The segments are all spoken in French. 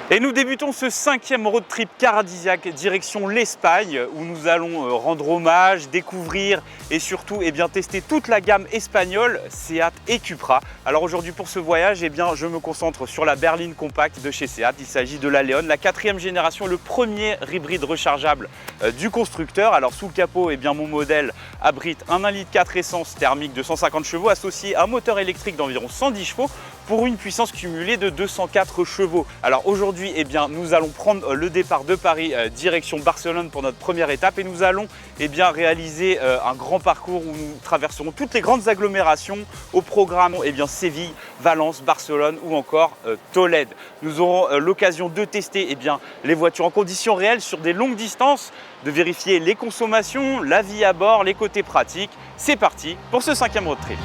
Et nous débutons ce 5e road trip paradisiaque direction l'Espagne où nous allons rendre hommage, découvrir et surtout tester toute la gamme espagnole Seat et Cupra. Alors aujourd'hui pour ce voyage, je me concentre sur la berline compacte de chez Seat. Il s'agit de la Leon, la 4e génération, le premier hybride rechargeable du constructeur. Alors sous le capot, mon modèle abrite un 1,4 litre essence thermique de 150 chevaux associé à un moteur électrique d'environ 110 chevaux pour une puissance cumulée de 204 chevaux. Alors aujourd'hui, nous allons prendre le départ de Paris direction Barcelone pour notre première étape et nous allons réaliser un grand parcours où nous traverserons toutes les grandes agglomérations au programme Séville, Valence, Barcelone ou encore Tolède. Nous aurons l'occasion de tester les voitures en conditions réelles sur des longues distances, de vérifier les consommations, la vie à bord, les côtés pratiques. C'est parti pour ce 5e road trip.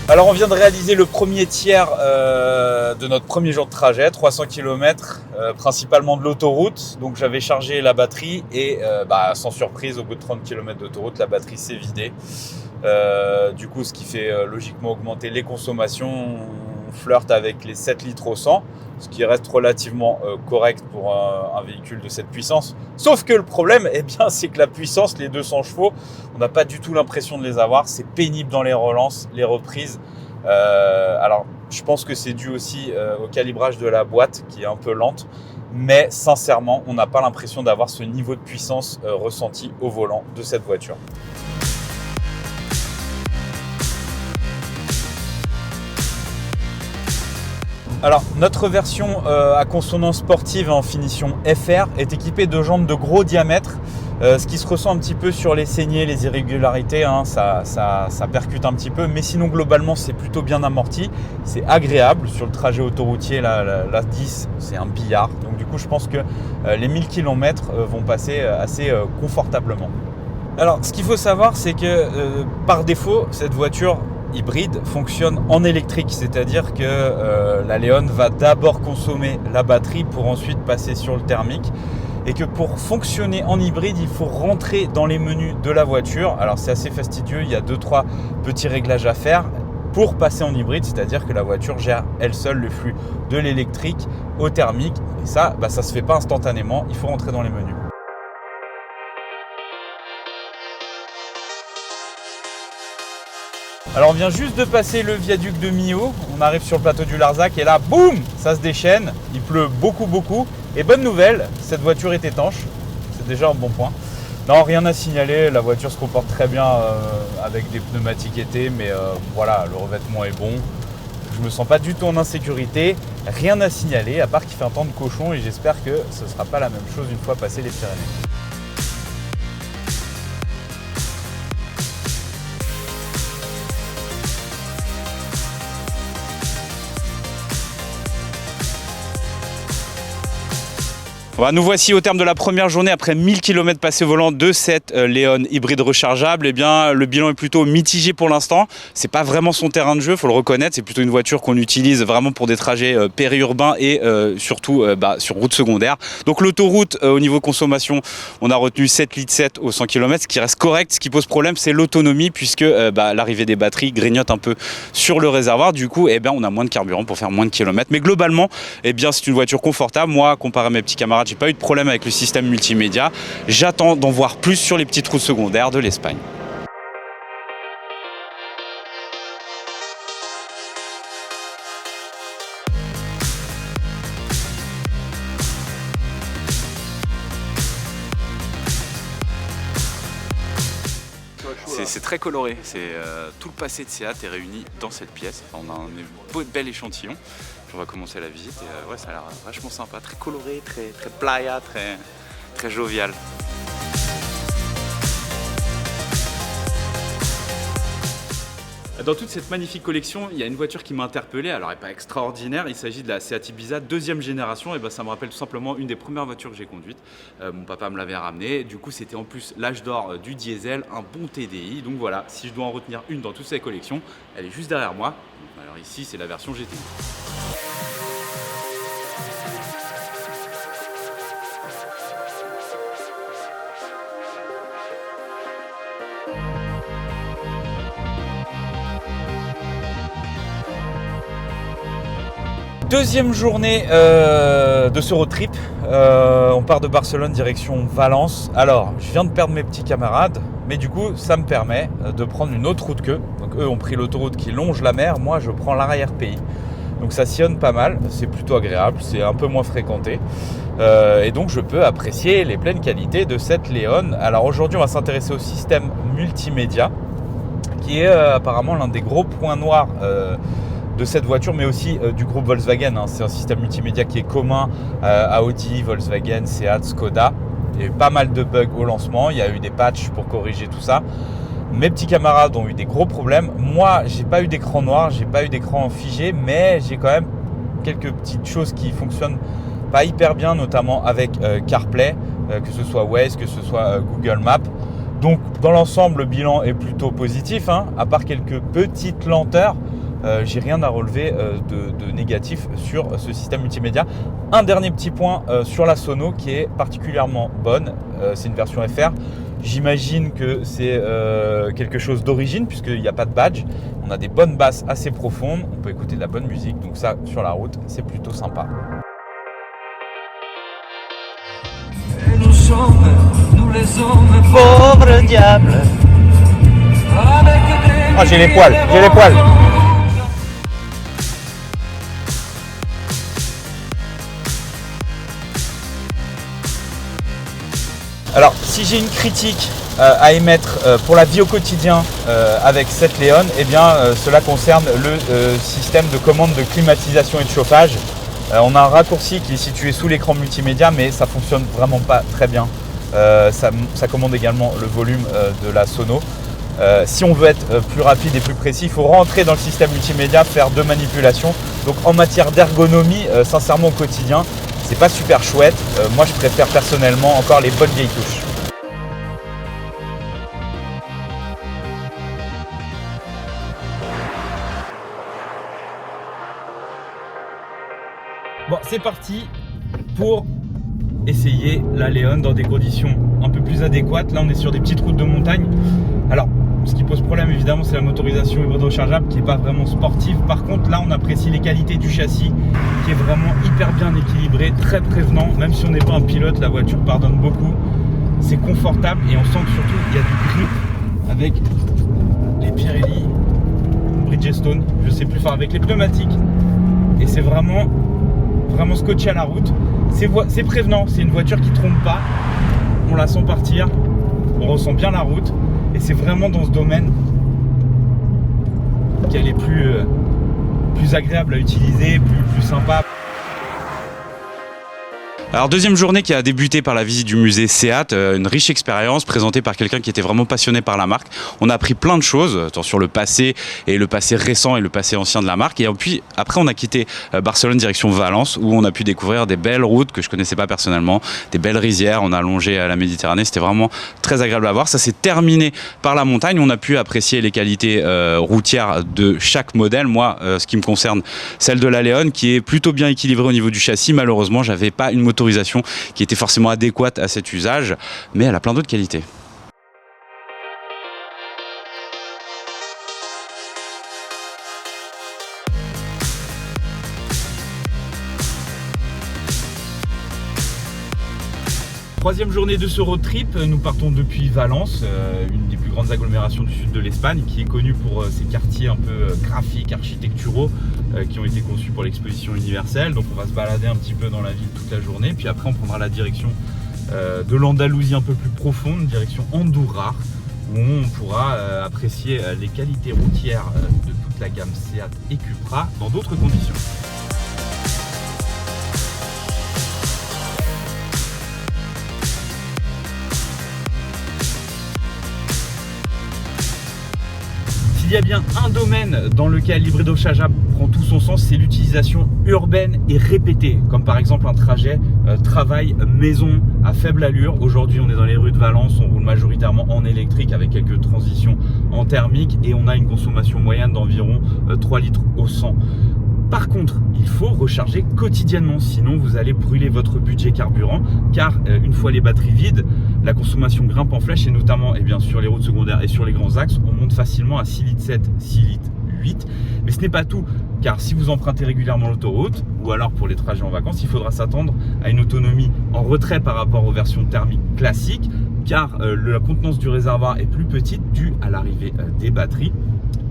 Alors on vient de réaliser le premier tiers de notre premier jour de trajet, 300 km, principalement de l'autoroute. Donc j'avais chargé la batterie et sans surprise, au bout de 30 km d'autoroute, la batterie s'est vidée. Du coup, ce qui fait logiquement augmenter les consommations. On flirte avec les 7 litres au 100, ce qui reste relativement correct pour un véhicule de cette puissance. Sauf que le problème, c'est que la puissance, les 200 chevaux, on n'a pas du tout l'impression de les avoir. C'est pénible dans les relances, les reprises. Alors, je pense que c'est dû aussi au calibrage de la boîte qui est un peu lente. Mais sincèrement, on n'a pas l'impression d'avoir ce niveau de puissance ressenti au volant de cette voiture. Alors, notre version à consonance sportive en finition FR est équipée de jantes de gros diamètre, ce qui se ressent un petit peu sur les saignées, les irrégularités, ça percute un petit peu, mais sinon globalement c'est plutôt bien amorti, c'est agréable. Sur le trajet autoroutier, la 10 c'est un billard, donc du coup je pense que les 1000 km vont passer assez confortablement. Alors, ce qu'il faut savoir, c'est que par défaut, cette voiture hybride fonctionne en électrique, c'est-à-dire que la Leon va d'abord consommer la batterie pour ensuite passer sur le thermique et que pour fonctionner en hybride, il faut rentrer dans les menus de la voiture. Alors c'est assez fastidieux, il y a 2-3 petits réglages à faire pour passer en hybride, c'est-à-dire que la voiture gère elle seule le flux de l'électrique au thermique et ça se fait pas instantanément, il faut rentrer dans les menus. Alors on vient juste de passer le viaduc de Millau, on arrive sur le plateau du Larzac et là, boum, ça se déchaîne, il pleut beaucoup. Et bonne nouvelle, cette voiture est étanche, c'est déjà un bon point. Non, rien à signaler, la voiture se comporte très bien avec des pneumatiques été, mais voilà, le revêtement est bon. Je me sens pas du tout en insécurité, rien à signaler, à part qu'il fait un temps de cochon et j'espère que ce ne sera pas la même chose une fois passé les Pyrénées. Nous voici au terme de la première journée après 1000 km passés au volant de cette Leon hybride rechargeable. Le bilan est plutôt mitigé pour l'instant. C'est pas vraiment son terrain de jeu, faut le reconnaître. C'est plutôt une voiture qu'on utilise vraiment pour des trajets périurbains et surtout sur route secondaire. Donc l'autoroute, au niveau consommation, on a retenu 7,7 litres au 100 km, ce qui reste correct. Ce qui pose problème, c'est l'autonomie puisque l'arrivée des batteries grignote un peu sur le réservoir. Du coup, on a moins de carburant pour faire moins de kilomètres. Mais globalement, c'est une voiture confortable. Moi, comparé à mes petits camarades, j'ai pas eu de problème avec le système multimédia. J'attends d'en voir plus sur les petites routes secondaires de l'Espagne. C'est très coloré, tout le passé de Seat est réuni dans cette pièce. On a un bel échantillon. On va commencer la visite et ça a l'air vachement sympa, très coloré, très playa, très jovial. Dans toute cette magnifique collection, il y a une voiture qui m'a interpellé. Alors elle n'est pas extraordinaire, il s'agit de la Seat Ibiza 2e génération. Et ça me rappelle tout simplement une des premières voitures que j'ai conduites. Mon papa me l'avait ramenée. Du coup, c'était en plus l'âge d'or du diesel, un bon TDI. Donc voilà, si je dois en retenir une dans toutes ces collections, elle est juste derrière moi. Alors ici, c'est la version GTI. Deuxième journée de ce road trip. On part de Barcelone direction Valence. Alors, je viens de perdre mes petits camarades, mais du coup, ça me permet de prendre une autre route qu'eux. Donc, eux ont pris l'autoroute qui longe la mer. Moi, je prends l'arrière-pays. Donc, ça sillonne pas mal. C'est plutôt agréable. C'est un peu moins fréquenté. Et donc, je peux apprécier les pleines qualités de cette Leon. Alors, aujourd'hui, on va s'intéresser au système multimédia, qui est apparemment l'un des gros points noirs de cette voiture, mais aussi du groupe Volkswagen. C'est un système multimédia qui est commun à Audi, Volkswagen, Seat, Skoda. Il y a eu pas mal de bugs au lancement, il y a eu des patchs pour corriger tout ça. Mes petits camarades ont eu des gros problèmes. Moi, j'ai pas eu d'écran noir, j'ai pas eu d'écran figé, mais j'ai quand même quelques petites choses qui fonctionnent pas hyper bien, notamment avec CarPlay, que ce soit Waze, que ce soit Google Maps. Donc, dans l'ensemble, le bilan est plutôt positif, à part quelques petites lenteurs. J'ai rien à relever de négatif sur ce système multimédia. Un dernier petit point sur la sono qui est particulièrement bonne. C'est une version FR. J'imagine que c'est quelque chose d'origine puisqu'il n'y a pas de badge. On a des bonnes basses assez profondes. On peut écouter de la bonne musique. Donc ça, sur la route, c'est plutôt sympa. Et nous sommes, nous les hommes, pauvres diables. Ah, j'ai les poils. Alors, si j'ai une critique à émettre pour la vie au quotidien avec cette Leon, eh bien, cela concerne le système de commande de climatisation et de chauffage. On a un raccourci qui est situé sous l'écran multimédia, mais ça fonctionne vraiment pas très bien. Ça commande également le volume de la sono. Si on veut être plus rapide et plus précis, il faut rentrer dans le système multimédia, faire deux manipulations. Donc, en matière d'ergonomie, sincèrement au quotidien, c'est pas super chouette. Moi, je préfère personnellement encore les bonnes vieilles touches. Bon, c'est parti pour essayer la Leon dans des conditions un peu plus adéquates. Là, on est sur des petites routes de montagne. Alors, ce qui pose problème, évidemment, c'est la motorisation hybride rechargeable qui n'est pas vraiment sportive. Par contre, là, on apprécie les qualités du châssis qui est vraiment hyper bien équilibré, très prévenant. Même si on n'est pas un pilote, la voiture pardonne beaucoup. C'est confortable et on sent que surtout, il y a du grip avec les Pirelli Bridgestone, je sais plus, avec les pneumatiques. Et c'est vraiment scotché à la route. C'est prévenant, c'est une voiture qui ne trompe pas. On la sent partir, on ressent bien la route. Et c'est vraiment dans ce domaine qu'elle est plus agréable à utiliser, plus sympa. Alors, deuxième journée qui a débuté par la visite du musée Seat, une riche expérience présentée par quelqu'un qui était vraiment passionné par la marque. On a appris plein de choses sur le passé et le passé récent et le passé ancien de la marque. Et puis après, on a quitté Barcelone direction Valence où on a pu découvrir des belles routes que je connaissais pas personnellement, des belles rizières. On a longé à la Méditerranée, c'était vraiment très agréable à voir. Ça s'est terminé par la montagne. On a pu apprécier les qualités routières de chaque modèle. Moi, ce qui me concerne, celle de la Leon qui est plutôt bien équilibrée au niveau du châssis. Malheureusement, j'avais pas une motorisation qui était forcément adéquate à cet usage, mais elle a plein d'autres qualités. Troisième journée de ce road trip, nous partons depuis Valence, une des plus grandes agglomérations du sud de l'Espagne, qui est connue pour ses quartiers un peu graphiques, architecturaux, qui ont été conçus pour l'exposition universelle. Donc on va se balader un petit peu dans la ville toute la journée, puis après on prendra la direction de l'Andalousie un peu plus profonde, direction Andorra, où on pourra apprécier les qualités routières de toute la gamme Seat et Cupra dans d'autres conditions. S'il y a bien un domaine dans lequel l'hybride rechargeable prend tout son sens, c'est l'utilisation urbaine et répétée, comme par exemple un trajet travail-maison à faible allure. Aujourd'hui, on est dans les rues de Valence, on roule majoritairement en électrique avec quelques transitions en thermique et on a une consommation moyenne d'environ 3 litres au 100. Par contre, il faut recharger quotidiennement, sinon vous allez brûler votre budget carburant, car une fois les batteries vides, la consommation grimpe en flèche et notamment sur les routes secondaires et sur les grands axes, on monte facilement à 6,7 litres, 6,8 litres. Mais ce n'est pas tout. car si vous empruntez régulièrement l'autoroute, ou alors pour les trajets en vacances, il faudra s'attendre à une autonomie en retrait par rapport aux versions thermiques classiques, car la contenance du réservoir est plus petite due à l'arrivée des batteries.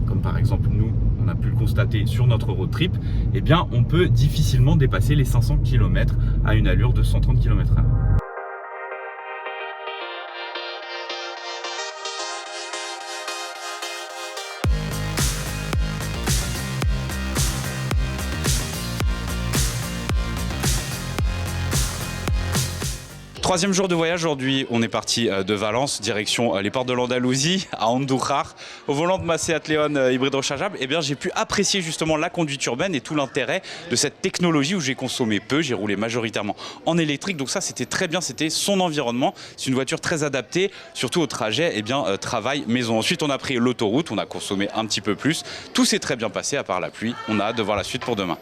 Comme par exemple nous, on a pu le constater sur notre road trip, eh bien on peut difficilement dépasser les 500 km à une allure de 130 km/h. Troisième jour de voyage, aujourd'hui on est parti de Valence, direction les ports de l'Andalousie, à Andújar. Au volant de ma Seat León hybride rechargeable, eh bien, j'ai pu apprécier justement la conduite urbaine et tout l'intérêt de cette technologie où j'ai consommé peu, j'ai roulé majoritairement en électrique, donc ça c'était très bien, c'était son environnement. C'est une voiture très adaptée, surtout au trajet, eh bien, travail-maison. Ensuite on a pris l'autoroute, on a consommé un petit peu plus, tout s'est très bien passé à part la pluie, on a hâte de voir la suite pour demain.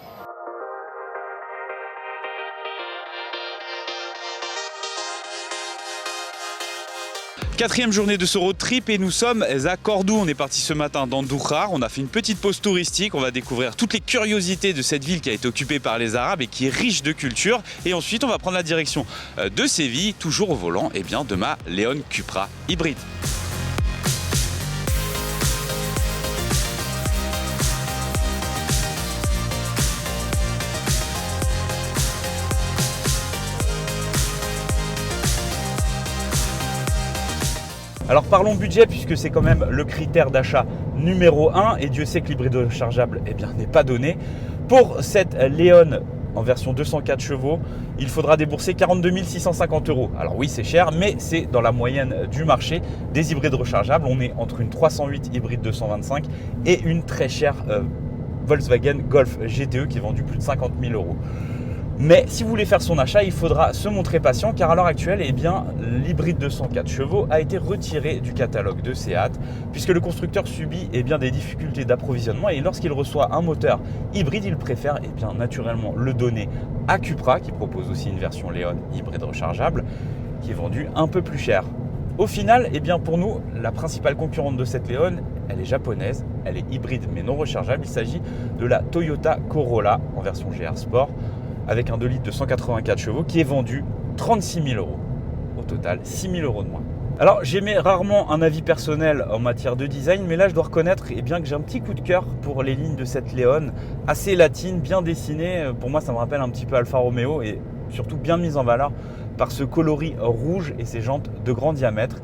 Quatrième journée de ce road trip et nous sommes à Cordoue. On est parti ce matin d'Andújar. On a fait une petite pause touristique. On va découvrir toutes les curiosités de cette ville qui a été occupée par les Arabes et qui est riche de culture. Et ensuite, on va prendre la direction de Séville, toujours au volant de ma León Cupra hybride. Alors parlons budget puisque c'est quand même le critère d'achat numéro 1 et Dieu sait que l'hybride rechargeable n'est pas donné. Pour cette León en version 204 chevaux, il faudra débourser 42 650 €. Alors oui c'est cher mais c'est dans la moyenne du marché des hybrides rechargeables. On est entre une 308 hybride 225 et une très chère Volkswagen Golf GTE qui est vendue plus de 50 000 €. Mais si vous voulez faire son achat, il faudra se montrer patient car à l'heure actuelle, l'hybride 204 chevaux a été retiré du catalogue de Seat puisque le constructeur subit des difficultés d'approvisionnement et lorsqu'il reçoit un moteur hybride, il préfère naturellement le donner à Cupra qui propose aussi une version León hybride rechargeable qui est vendue un peu plus cher. Au final, pour nous, la principale concurrente de cette León, elle est japonaise, elle est hybride mais non rechargeable. Il s'agit de la Toyota Corolla en version GR Sport, avec un 2 litres de 184 chevaux qui est vendu 36 000 €. Au total, 6 000 € de moins. Alors, j'émets rarement un avis personnel en matière de design, mais là, je dois reconnaître que j'ai un petit coup de cœur pour les lignes de cette León, assez latine, bien dessinée. Pour moi, ça me rappelle un petit peu Alfa Romeo et surtout bien mise en valeur par ce coloris rouge et ses jantes de grand diamètre.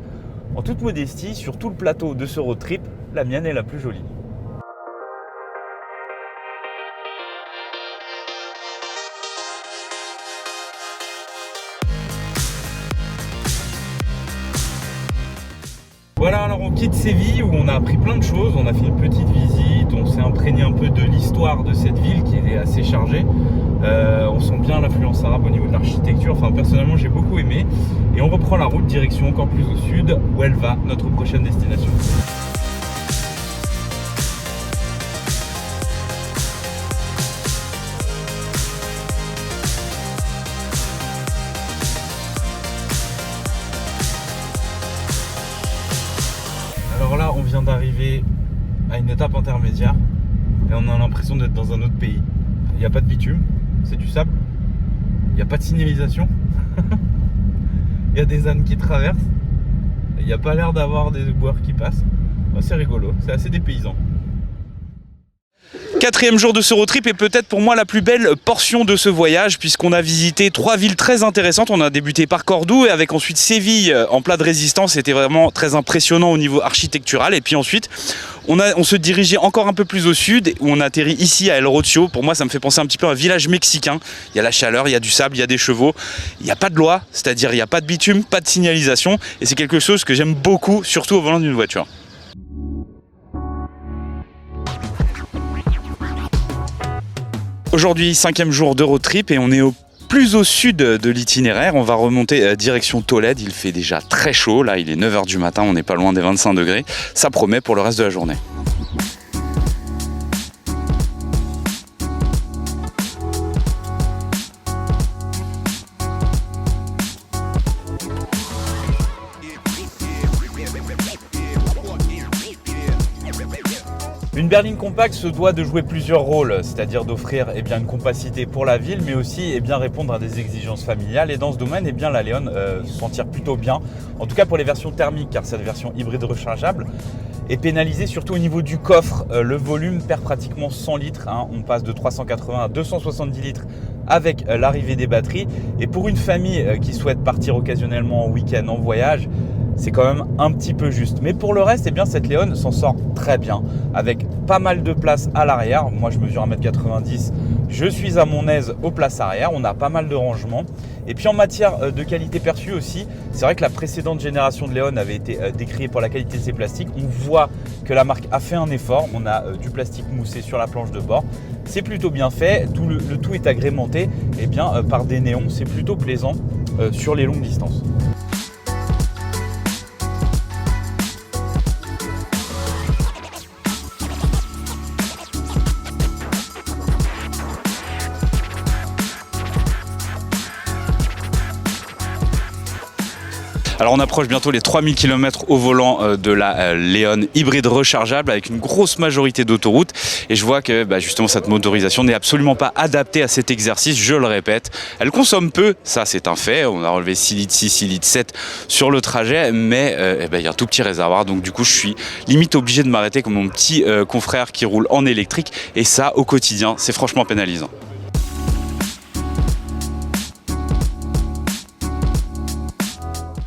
En toute modestie, sur tout le plateau de ce road trip, la mienne est la plus jolie. Voilà, alors on quitte Séville où on a appris plein de choses, on a fait une petite visite, on s'est imprégné un peu de l'histoire de cette ville qui est assez chargée. On sent bien l'influence arabe au niveau de l'architecture, personnellement j'ai beaucoup aimé. Et on reprend la route direction encore plus au sud où elle va, notre prochaine destination. Alors là, on vient d'arriver à une étape intermédiaire et on a l'impression d'être dans un autre pays. Il n'y a pas de bitume, c'est du sable. Il n'y a pas de signalisation. Il y a des ânes qui traversent. Il n'y a pas l'air d'avoir des éboueurs qui passent. C'est rigolo, c'est assez dépaysant. Quatrième jour de ce road trip et peut-être pour moi la plus belle portion de ce voyage puisqu'on a visité 3 villes très intéressantes. On a débuté par Cordoue et avec ensuite Séville en plat de résistance. C'était vraiment très impressionnant au niveau architectural. Et puis ensuite on se dirigeait encore un peu plus au sud où on atterrit ici à El Rocío. Pour moi ça me fait penser un petit peu à un village mexicain. Il y a la chaleur, il y a du sable, il y a des chevaux. Il n'y a pas de loi, c'est-à-dire il n'y a pas de bitume, pas de signalisation. Et c'est quelque chose que j'aime beaucoup, surtout au volant d'une voiture. Aujourd'hui, 5e jour de road trip et on est plus au sud de l'itinéraire. On va remonter direction Tolède. Il fait déjà très chaud. Là, il est 9 h du matin. On n'est pas loin des 25 degrés. Ça promet pour le reste de la journée. Une berline compacte se doit de jouer plusieurs rôles, c'est-à-dire d'offrir une compacité pour la ville, mais aussi répondre à des exigences familiales. Et dans ce domaine, la Leon s'en tire plutôt bien, en tout cas pour les versions thermiques, car cette version hybride rechargeable est pénalisée surtout au niveau du coffre. Le volume perd pratiquement 100 litres, on passe de 380 à 270 litres avec l'arrivée des batteries. Et pour une famille qui souhaite partir occasionnellement en week-end, en voyage, c'est quand même un petit peu juste. Mais pour le reste, cette Leon s'en sort très bien, avec pas mal de place à l'arrière. Moi, je mesure 1m90, je suis à mon aise aux places arrière. On a pas mal de rangements. Et puis en matière de qualité perçue aussi, c'est vrai que la précédente génération de Leon avait été décriée pour la qualité de ses plastiques. On voit que la marque a fait un effort. On a du plastique moussé sur la planche de bord. C'est plutôt bien fait. Le tout est agrémenté par des néons. C'est plutôt plaisant sur les longues distances. Alors on approche bientôt les 3000 km au volant de la Leon hybride rechargeable avec une grosse majorité d'autoroutes et je vois que justement cette motorisation n'est absolument pas adaptée à cet exercice, je le répète. Elle consomme peu, ça c'est un fait, on a relevé 6 litres 6, 6 litres 7 sur le trajet, mais il y a un tout petit réservoir, donc du coup je suis limite obligé de m'arrêter comme mon petit confrère qui roule en électrique et ça au quotidien c'est franchement pénalisant.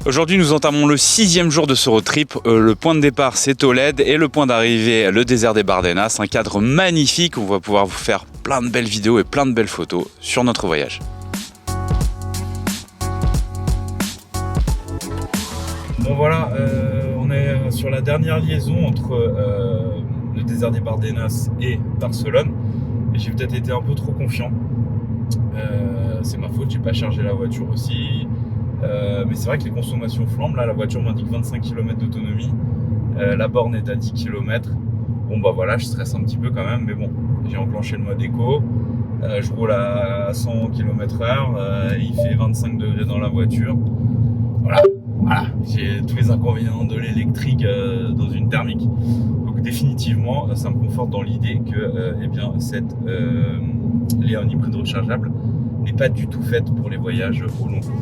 Aujourd'hui, nous entamons le 6e jour de ce road trip. Le point de départ, c'est Tolède et le point d'arrivée, le désert des Bardenas. Un cadre magnifique où on va pouvoir vous faire plein de belles vidéos et plein de belles photos sur notre voyage. Bon voilà, on est sur la dernière liaison entre le désert des Bardenas et Barcelone. Et j'ai peut-être été un peu trop confiant. C'est ma faute, j'ai pas chargé la voiture aussi. Mais c'est vrai que les consommations flambent. Là, la voiture m'indique 25 km d'autonomie. La borne est à 10 km. Bon, voilà, je stresse un petit peu quand même. Mais bon, j'ai enclenché le mode éco. Je roule à 100 km/h. Il fait 25 degrés dans la voiture. Voilà. J'ai tous les inconvénients de l'électrique dans une thermique. Donc, définitivement, ça me conforte dans l'idée que cette Leon hybride rechargeable n'est pas du tout faite pour les voyages au long cours.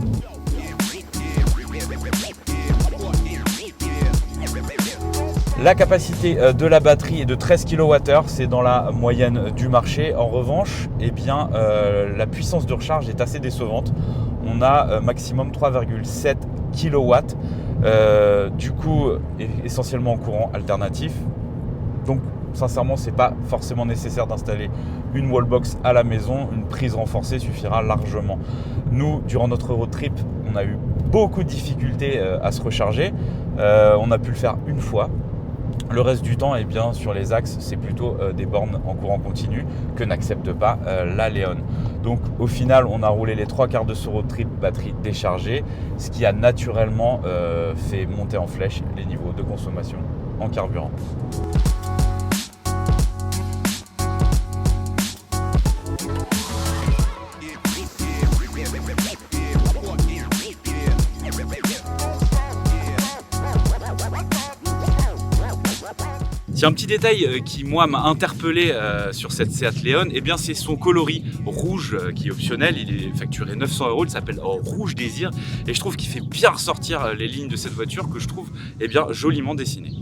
La capacité de la batterie est de 13 kWh, c'est dans la moyenne du marché. En revanche, la puissance de recharge est assez décevante. On a maximum 3,7 kW, du coup essentiellement en courant alternatif. Donc sincèrement, c'est pas forcément nécessaire d'installer une wallbox à la maison. Une prise renforcée suffira largement. Nous, durant notre road trip, on a eu beaucoup de difficultés à se recharger. On a pu le faire une fois. Le reste du temps, sur les axes, c'est plutôt des bornes en courant continu que n'accepte pas la Leon. Donc au final, on a roulé les 3/4 de ce road trip batterie déchargée, ce qui a naturellement fait monter en flèche les niveaux de consommation en carburant. Tiens, un petit détail qui moi m'a interpellé sur cette Seat Leon, c'est son coloris rouge qui est optionnel. Il est facturé 900 €, il s'appelle Rouge Désir et je trouve qu'il fait bien ressortir les lignes de cette voiture que je trouve joliment dessinées.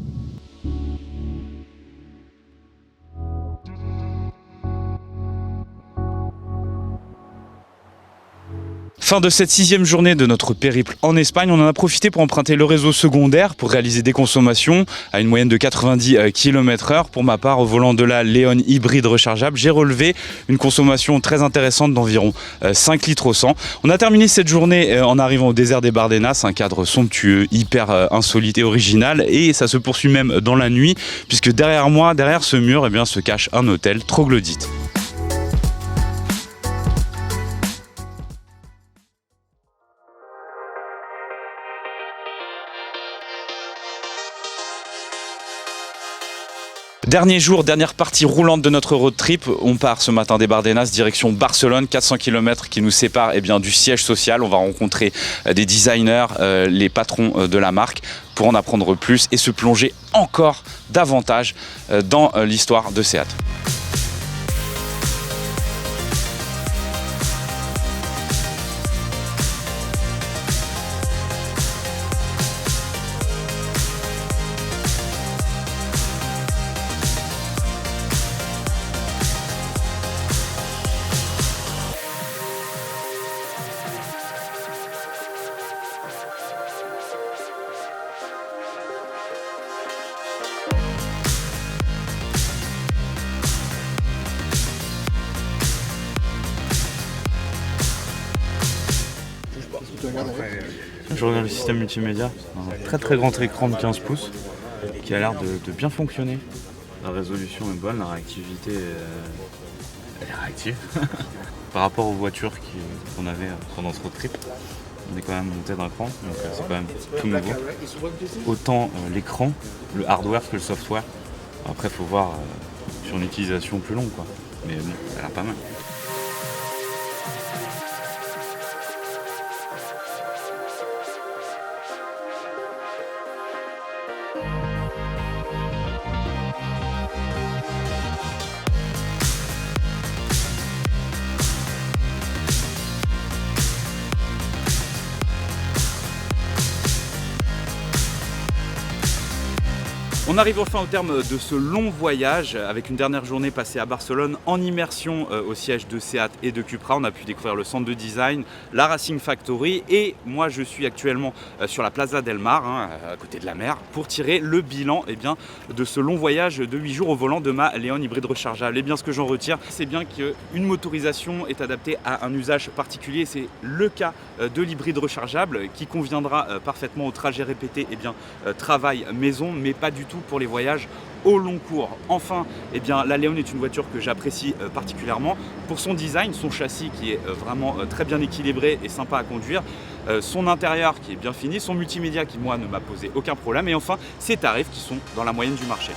Fin de cette 6e journée de notre périple en Espagne, on en a profité pour emprunter le réseau secondaire pour réaliser des consommations à une moyenne de 90 km/h. Pour ma part, au volant de la Leon hybride rechargeable, j'ai relevé une consommation très intéressante d'environ 5 litres au 100. On a terminé cette journée en arrivant au désert des Bardenas, un cadre somptueux, hyper insolite et original, et ça se poursuit même dans la nuit, puisque derrière moi, derrière ce mur, se cache un hôtel troglodyte. Dernier jour, dernière partie roulante de notre road trip. On part ce matin des Bardenas, direction Barcelone, 400 km qui nous séparent du siège social. On va rencontrer des designers, les patrons de la marque, pour en apprendre plus et se plonger encore davantage dans l'histoire de SEAT. Je regarde le système multimédia, un très grand écran de 15 pouces qui a l'air de bien fonctionner. La résolution est bonne, la réactivité elle est réactive. Par rapport aux voitures qu'on avait pendant ce road trip, on est quand même monté d'un cran, donc c'est quand même tout nouveau. Autant l'écran, le hardware que le software. Après il faut voir sur une utilisation plus longue, quoi. Mais bon, ça a l'air pas mal. On arrive enfin au terme de ce long voyage avec une dernière journée passée à Barcelone en immersion au siège de SEAT et de Cupra. On a pu découvrir le centre de design, la Racing Factory et moi je suis actuellement sur la Plaza del Mar, à côté de la mer, pour tirer le bilan de ce long voyage de 8 jours au volant de ma Leon hybride rechargeable. Et bien ce que j'en retire, c'est bien qu'une motorisation est adaptée à un usage particulier. C'est le cas de l'hybride rechargeable qui conviendra parfaitement au trajet répété travail-maison, mais pas du tout pour les voyages au long cours. Enfin, la Leon est une voiture que j'apprécie particulièrement pour son design, son châssis qui est vraiment très bien équilibré et sympa à conduire, son intérieur qui est bien fini, son multimédia qui moi ne m'a posé aucun problème et enfin ses tarifs qui sont dans la moyenne du marché.